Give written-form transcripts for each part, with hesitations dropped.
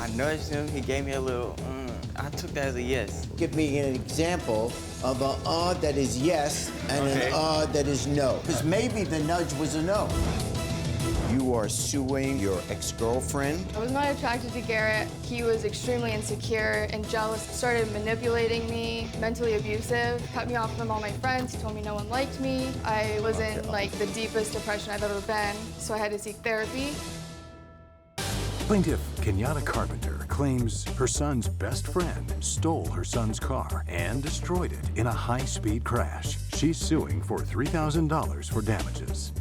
I nudged him, he gave me a little, I took that as a yes. Give me an example of an that is yes and an that is no. Because maybe the nudge was a no. You are suing your ex-girlfriend. I was not attracted to Garrett. He was extremely insecure and jealous, started manipulating me, mentally abusive, cut me off from all my friends. He told me no one liked me. I was in like the deepest depression I've ever been, so I had to seek therapy. Plaintiff Kenyatta Carpenter claims her son's best friend stole her son's car and destroyed it in a high-speed crash. She's suing for $3,000 for damages.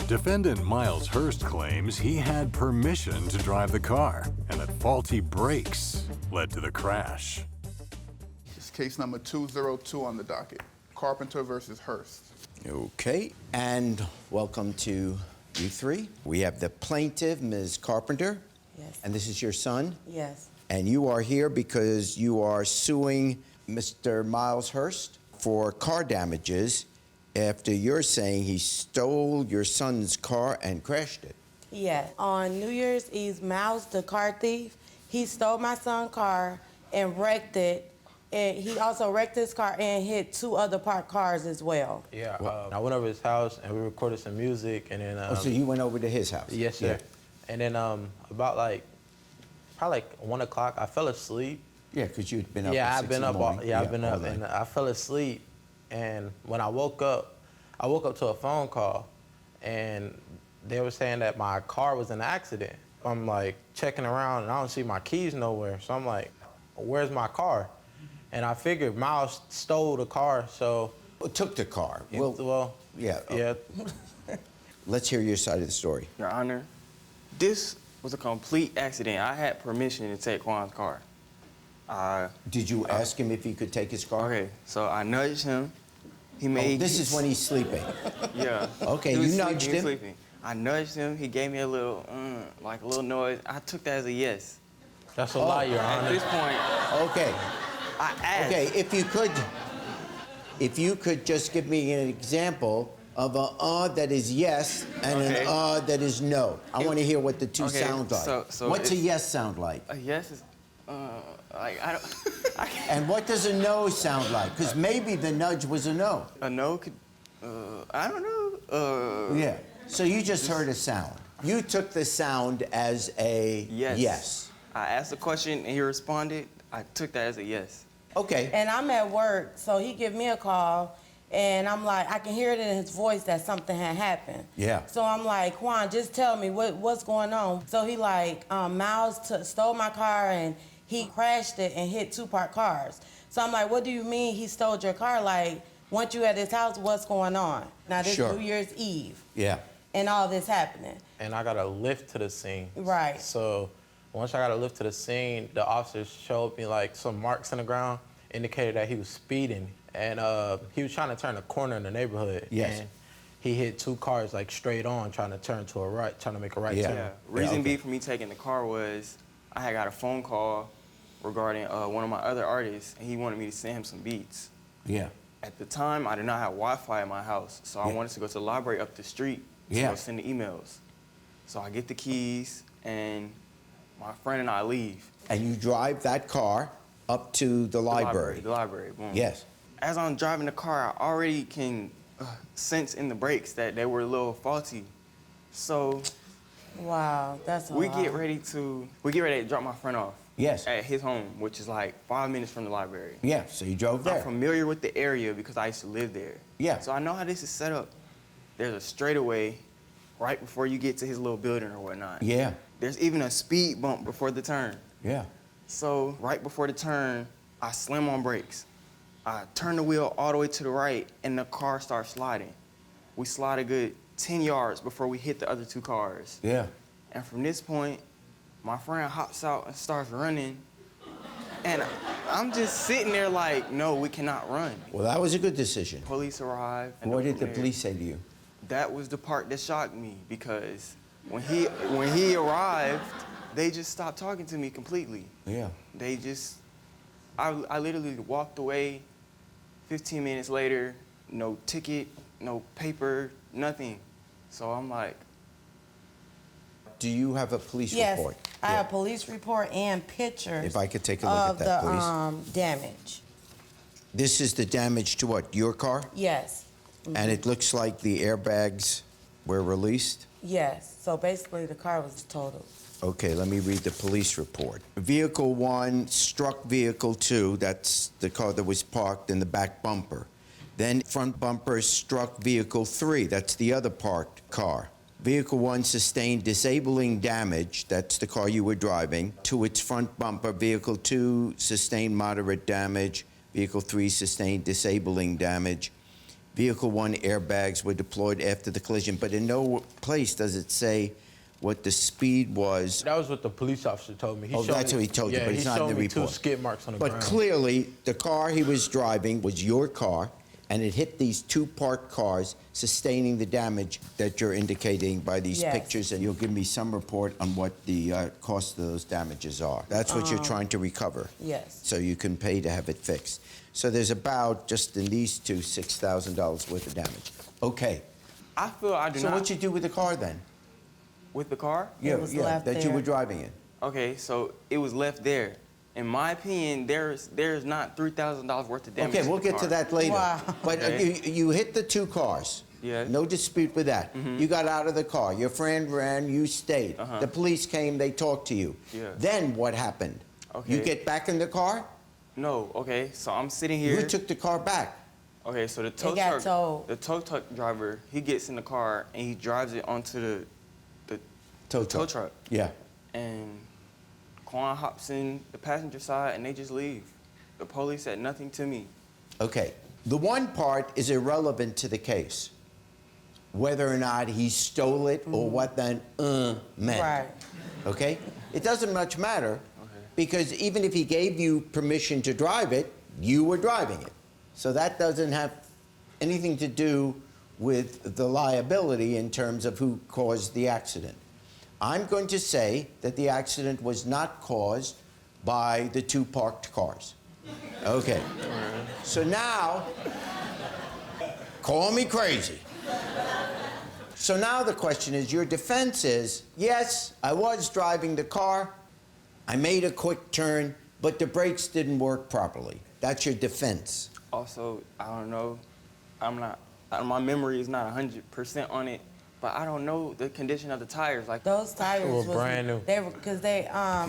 Defendant Miles Hurst claims he had permission to drive the car and that faulty brakes led to the crash. It's case number 202 on the docket. Carpenter versus Hurst. Okay, and welcome to you three. We have the plaintiff, Ms. Carpenter. Yes. And this is your son? Yes. And you are here because you are suing Mr. Miles Hurst for car damages after you're saying he stole your son's car and crashed it. Yeah. On New Year's Eve, Miles, the car thief, he stole my son's car and wrecked it. And he also wrecked his car and hit 2 other parked cars as well. Yeah, I went over to his house and we recorded some music and then... so you went over to his house? Yes, sir. Yeah. And then about probably 1 o'clock, I fell asleep. Yeah, because you'd been up Yeah, at I've 6 been in the up. morning. I've been up, and I fell asleep. And when I woke up to a phone call, and they were saying that my car was in an accident. I'm like checking around, and I don't see my keys nowhere. So I'm like, where's my car? And I figured Miles stole the car, so... Took the car. Well, yeah. Yeah. Let's hear your side of the story. Your Honor, this was a complete accident. I had permission to take Juan's car. Did you ask him if he could take his car? Okay, so I nudged him. He made... this is when he's sleeping. Yeah. Okay, you nudged him. Sleeping. I nudged him. He gave me a little, like a little noise. I took that as a yes. That's a lie, Your Honor. At this point, okay. I asked. Okay, if you could just give me an example of an that is yes and an that is no. I want to hear what the two sound like. So what's a yes sound like? A yes is, like, I don't... And what does a no sound like? Because maybe the nudge was a no. A no could, I don't know. Yeah, so you just heard a sound. You took the sound as a yes. I asked a question and he responded. I took that as a yes. Okay. And I'm at work, so he give me a call, and I'm like, I can hear it in his voice that something had happened. Yeah. So I'm like, Juan, just tell me what's going on. So he like, Miles stole my car and he crashed it and hit 2 parked cars. So I'm like, what do you mean he stole your car? Like, once you at his house, what's going on? Now this New Year's Eve. Yeah. And all this happening. And I got a lift to the scene. Right. So once I got a lift to the scene, the officers showed me like some marks in the ground, indicated that he was speeding. And he was trying to turn a corner in the neighborhood. Yes. And he hit 2 cars like straight on, trying to turn to a right, trying to make a right turn. Yeah. Reason B for me taking the car was I had got a phone call regarding one of my other artists, and he wanted me to send him some beats. Yeah. At the time, I did not have Wi-Fi in my house, so I wanted to go to the library up the street to go send the emails. So I get the keys, and my friend and I leave. And you drive that car up to the library. The library, boom. Yes. As I'm driving the car, I already can sense in the brakes that they were a little faulty. So wow, that's a we lot. get ready to drop my friend off. Yes. At his home, which is like 5 minutes from the library. Yeah, so you drove there. I'm familiar with the area because I used to live there. Yeah. So I know how this is set up. There's a straightaway right before you get to his little building or whatnot. Yeah. There's even a speed bump before the turn. Yeah. So right before the turn, I slam on brakes. I turn the wheel all the way to the right, and the car starts sliding. We slide a good 10 yards before we hit the other 2 cars. Yeah. And from this point, my friend hops out and starts running. And I'm just sitting there like, no, we cannot run. Well, that was a good decision. Police arrived. And What did the police say to you? That was the part that shocked me, because when he arrived, they just stopped talking to me completely. Yeah. They just, I literally walked away. 15 minutes later, no ticket, no paper, nothing. So I'm like. Do you have a police Yes. report? I have police report and pictures. If I could take a look at that, please. Of the damage. This is the damage to what, your car? Yes. And it looks like the airbags were released? Yes. So basically, the car was totaled. Okay, let me read the police report. Vehicle 1 struck Vehicle 2, that's the car that was parked in the back bumper. Then front bumper struck Vehicle 3, that's the other parked car. Vehicle 1 sustained disabling damage, that's the car you were driving, to its front bumper. Vehicle 2 sustained moderate damage. Vehicle 3 sustained disabling damage. Vehicle 1 airbags were deployed after the collision, but in no place does it say what the speed was. That was what the police officer told me. Oh, that's what he told you, but it's not in the report. Yeah, he showed me 2 skid marks on the ground. But clearly, the car he was driving was your car, and it hit these 2 parked cars, sustaining the damage that you're indicating by these Yes. pictures, and you'll give me some report on what the cost of those damages are. That's what you're trying to recover. Yes. So you can pay to have it fixed. So there's about, just in these 2, $6,000 worth of damage. Okay. I feel I do So not. what'd you do with the car then? With the car? It was left that you there. were driving in. Okay, so it was left there. In my opinion, there's not $3,000 worth of damage. Okay, we'll to the get to car. that later. Wow. But Okay. you hit the 2 cars. Yes. No dispute with that. You got out of the car. Your friend ran, you stayed. The police came, they talked to you. Yeah. Then what happened? You Okay. get back in the car? No, okay, so I'm sitting here. Who took the car back? Okay, so the tow got truck, towed. the tow truck driver, he gets in the car and he drives it onto the tow truck. Yeah. And Quan hops in the passenger side and they just leave. The police said nothing to me. Okay. The one part is irrelevant to the case. Whether or not he stole it or what that meant. Right. Okay? It doesn't much matter because even if he gave you permission to drive it, you were driving it. So that doesn't have anything to do with the liability in terms of who caused the accident. I'm going to say that the accident was not caused by the 2 parked cars. Okay. So now, call me crazy. So now the question is, your defense is, yes, I was driving the car, I made a quick turn, but the brakes didn't work properly. That's your defense. Also, I don't know, my memory is not 100% on it, but I don't know the condition of the tires. Like Those tires were brand new. They were because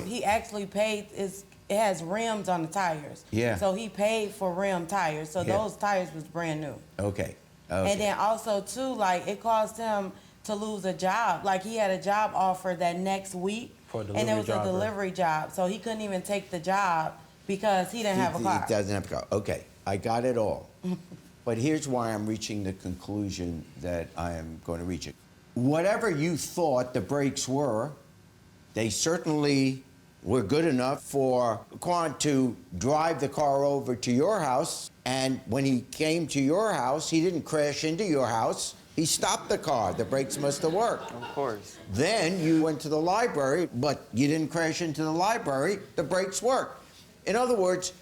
he actually paid. It has rims on the tires. Yeah. So he paid for rim tires. So Yeah. those tires was brand new. Okay. And then also too, like it caused him to lose a job. Like he had a job offer that next week, For a and it delivery was driver. a delivery job. So he couldn't even take the job because he didn't have a car. He doesn't have a car. Okay, I got it all. But here's why I'm reaching the conclusion that I am going to reach it. Whatever you thought the brakes were, they certainly were good enough for Quan to drive the car over to your house. And when he came to your house, he didn't crash into your house. He stopped the car. The brakes must have worked. of course. Then you went to the library, but you didn't crash into the library. The brakes worked. In other words,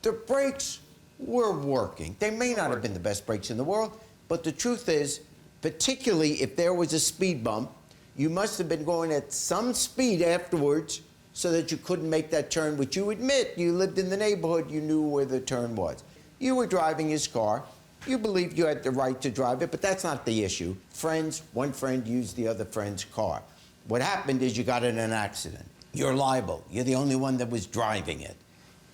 the brakes were working. They may not have been the best brakes in the world, but the truth is, particularly if there was a speed bump, you must have been going at some speed afterwards so that you couldn't make that turn, which you admit you lived in the neighborhood, you knew where the turn was. You were driving his car. You believed you had the right to drive it, but that's not the issue. Friends, one friend used the other friend's car. What happened is you got in an accident. You're liable. You're the only one that was driving it.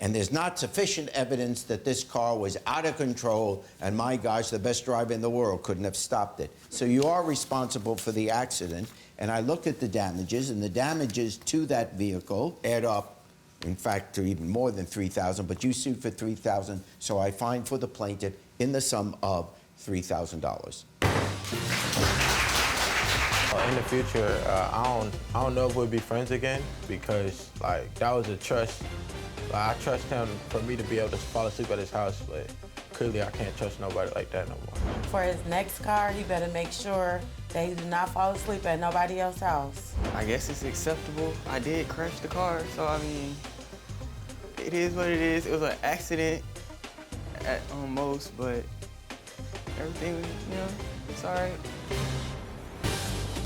And there's not sufficient evidence that this car was out of control, and my gosh, the best driver in the world couldn't have stopped it. So you are responsible for the accident, and I looked at the damages, and the damages to that vehicle add up, in fact, to even more than $3,000, but you sued for $3,000, so I fined for the plaintiff in the sum of $3,000. In the future, I don't know if we'll be friends again because like that was a trust. Like, I trust him for me to be able to fall asleep at his house, but clearly I can't trust nobody like that no more. For his next car, he better make sure that he do not fall asleep at nobody else's house. I guess it's acceptable. I did crash the car, so I mean, it is what it is. It was an accident at most, but everything was, it's all right.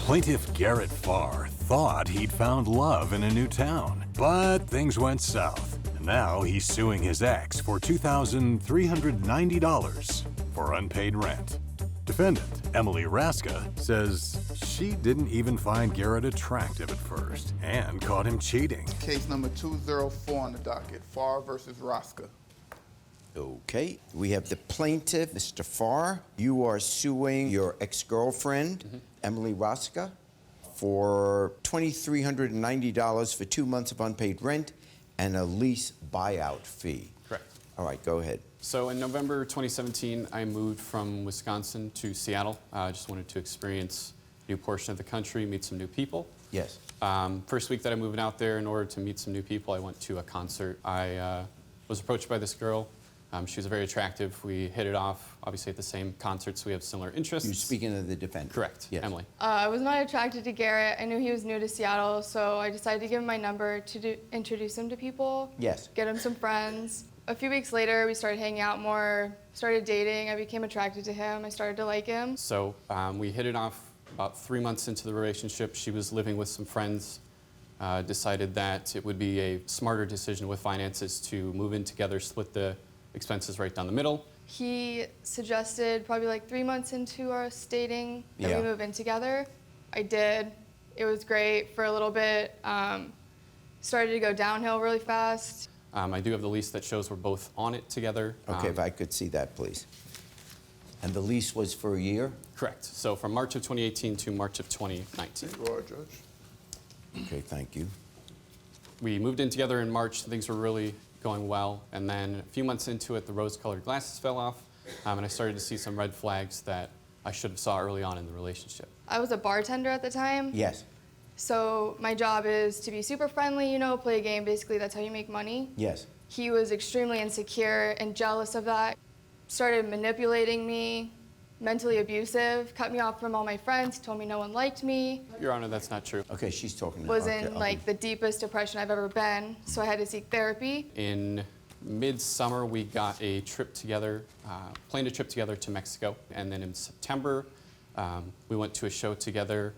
Plaintiff Garrett Farr thought he'd found love in a new town, but things went south. And now he's suing his ex for $2,390 for unpaid rent. Defendant Emily Raska says she didn't even find Garrett attractive at first and caught him cheating. Case number 204 on the docket, Farr versus Raska. Okay, we have the plaintiff, Mr. Farr. You are suing your ex-girlfriend, Emily Raska, for $2,390 for 2 months of unpaid rent and a lease buyout fee. Correct. All right, go ahead. So in November 2017, I moved from Wisconsin to Seattle. I just wanted to experience a new portion of the country, meet some new people. Yes. First week that I moved out there, in order to meet some new people, I went to a concert. I was approached by this girl. She was very attractive. We hit it off, obviously at the same concerts. We have similar interests. You're speaking of the defendant. Correct, Yes. Emily. I was not attracted to Garrett. I knew he was new to Seattle, so I decided to give him my number to introduce him to people. Yes. Get him some friends. A few weeks later, we started hanging out more, started dating. I became attracted to him. I started to like him. So we hit it off about 3 months into the relationship. She was living with some friends. Decided that it would be a smarter decision with finances to move in together, split the expenses right down the middle. He suggested probably like 3 months into us dating that Yeah. we move in together. I did. It was great for a little bit. Started to go downhill really fast. I do have the lease that shows we're both on it together. Okay, if I could see that, please. And the lease was for a year? Correct. So from March of 2018 to March of 2019. You are, Judge. Okay, thank you. We moved in together in March. Things were really going well. And then a few months into it, the rose-colored glasses fell off. And I started to see some red flags that I should have saw early on in the relationship. I was a bartender at the time. Yes. So my job is to be super friendly, you know, play a game. Basically, that's how you make money. Yes. He was extremely insecure and jealous of that. Started manipulating me, mentally abusive, cut me off from all my friends, told me no one liked me. Your Honor, that's not true. Okay, she's talking to Was okay, in okay. like the deepest depression I've ever been, so I had to seek therapy. In mid-summer, we got a trip together, planned a trip together to Mexico. And then in September, we went to a show together,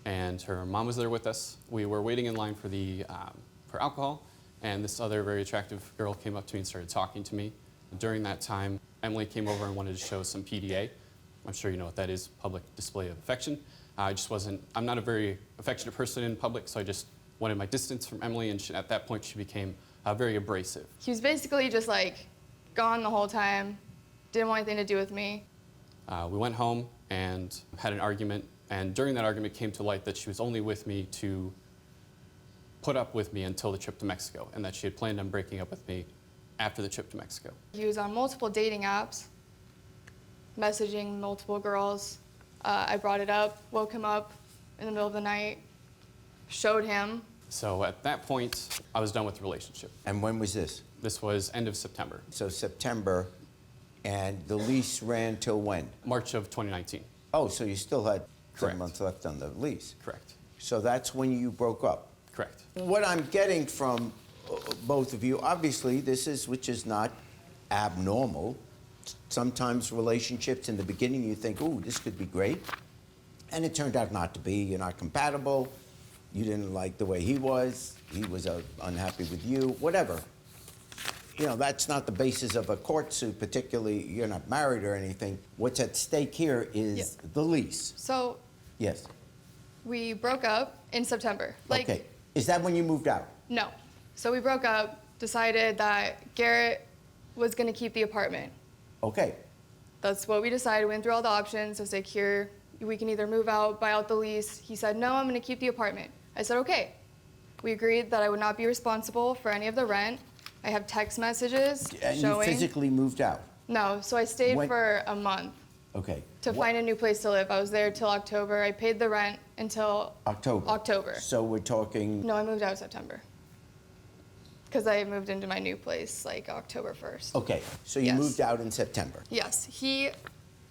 and her mom was there with us. We were waiting in line for alcohol, and this other very attractive girl came up to me and started talking to me. During that time, Emily came over and wanted to show some PDA. I'm sure you know what that is, public display of affection. I'm not a very affectionate person in public, so I just wanted my distance from Emily, and at that point she became very abrasive. He was basically just like gone the whole time, didn't want anything to do with me. We went home and had an argument, and during that argument came to light that she was only with me to put up with me until the trip to Mexico, and that she had planned on breaking up with me after the trip to Mexico. He was on multiple dating apps, messaging multiple girls. I brought it up, woke him up in the middle of the night, showed him. So at that point, I was done with the relationship. And when was this? This was end of September, So September, and the lease ran till when? March of 2019. Oh, so you still had 10 Correct. months left on the lease. Correct. So that's when you broke up. Correct. What I'm getting from both of you, obviously, which is not abnormal. Sometimes relationships in the beginning, you think, ooh, this could be great. And it turned out not to be. You're not compatible. You didn't like the way he was. He was unhappy with you, whatever. You know, that's not the basis of a court suit, particularly you're not married or anything. What's at stake here is the lease. So Yes. we broke up in September. Okay. Is that when you moved out? No. So we broke up, decided that Garrett was gonna keep the apartment. Okay. That's what we decided. Went through all the options. I was like, here, we can either move out, buy out the lease. He said, no, I'm gonna keep the apartment. I said, okay. We agreed that I would not be responsible for any of the rent. I have text messages And showing. you physically moved out? No, so I stayed When- for a month Okay. to find a new place to live. I was there till October. I paid the rent until October. October. So we're talking. No, I moved out in September. Because I moved into my new place like October 1st. Okay. So you Yes. moved out in September. Yes, he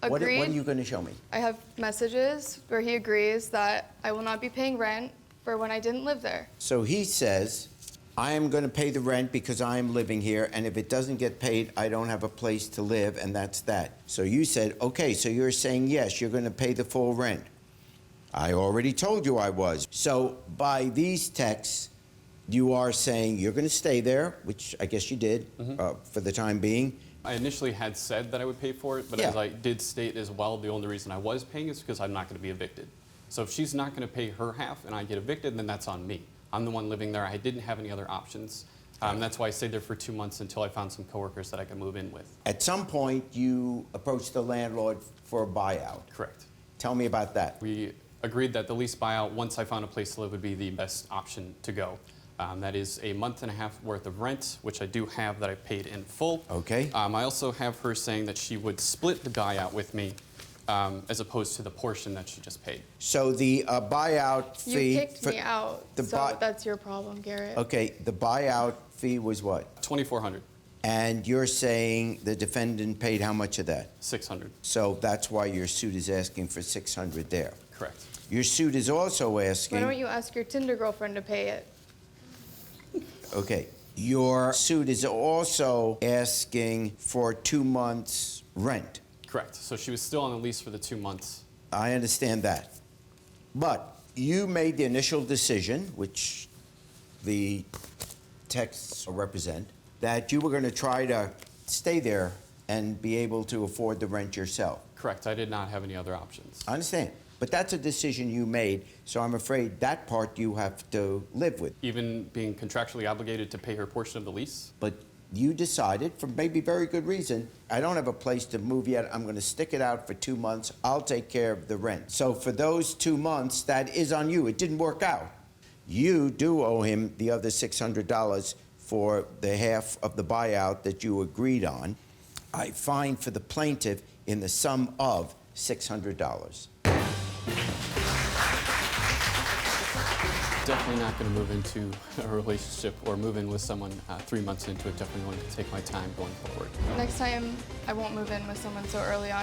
What agreed. are you going to show me? I have messages where he agrees that I will not be paying rent for when I didn't live there. So he says, I am going to pay the rent because I am living here, and if it doesn't get paid, I don't have a place to live, and that's that. So you said, okay, so you're saying yes, you're going to pay the full rent. I already told you I was. So by these texts, you are saying you're going to stay there, which I guess you did for the time being. I initially had said that I would pay for it, but Yeah. as I did state as well, the only reason I was paying is because I'm not going to be evicted. So if she's not going to pay her half and I get evicted, then that's on me. I'm the one living there. I didn't have any other options. That's why I stayed there for 2 months until I found some coworkers that I could move in with. At some point, you approached the landlord for a buyout. Correct. Tell me about that. We agreed that the lease buyout, once I found a place to live, would be the best option to go. That is a month and a half worth of rent, which I do have that I paid in full. Okay. I also have her saying that she would split the buyout with me as opposed to the portion that she just paid. So the buyout fee... You kicked me out, so that's your problem, Garrett. Okay, the buyout fee was what? $2,400, And you're saying the defendant paid how much of that? $600, So that's why your suit is asking for $600 there. correct. Your suit is also asking... Why don't you ask your Tinder girlfriend to pay it? Okay. Your suit is also asking for 2 months' rent. Correct. So she was still on the lease for the 2 months. I understand that. But you made the initial decision, which the texts represent, that you were going to try to stay there and be able to afford the rent yourself. Correct. I did not have any other options. I understand. But that's a decision you made, so I'm afraid that part you have to live with. Even being contractually obligated to pay her portion of the lease? But you decided, for maybe very good reason, I don't have a place to move yet. I'm going to stick it out for 2 months. I'll take care of the rent. So for those 2 months, that is on you. It didn't work out. You do owe him the other $600 for the half of the buyout that you agreed on. I fine for the plaintiff in the sum of $600. Definitely not going to move into a relationship or move in with someone 3 months into it. Definitely going to take my time going forward. Next time, I won't move in with someone so early on.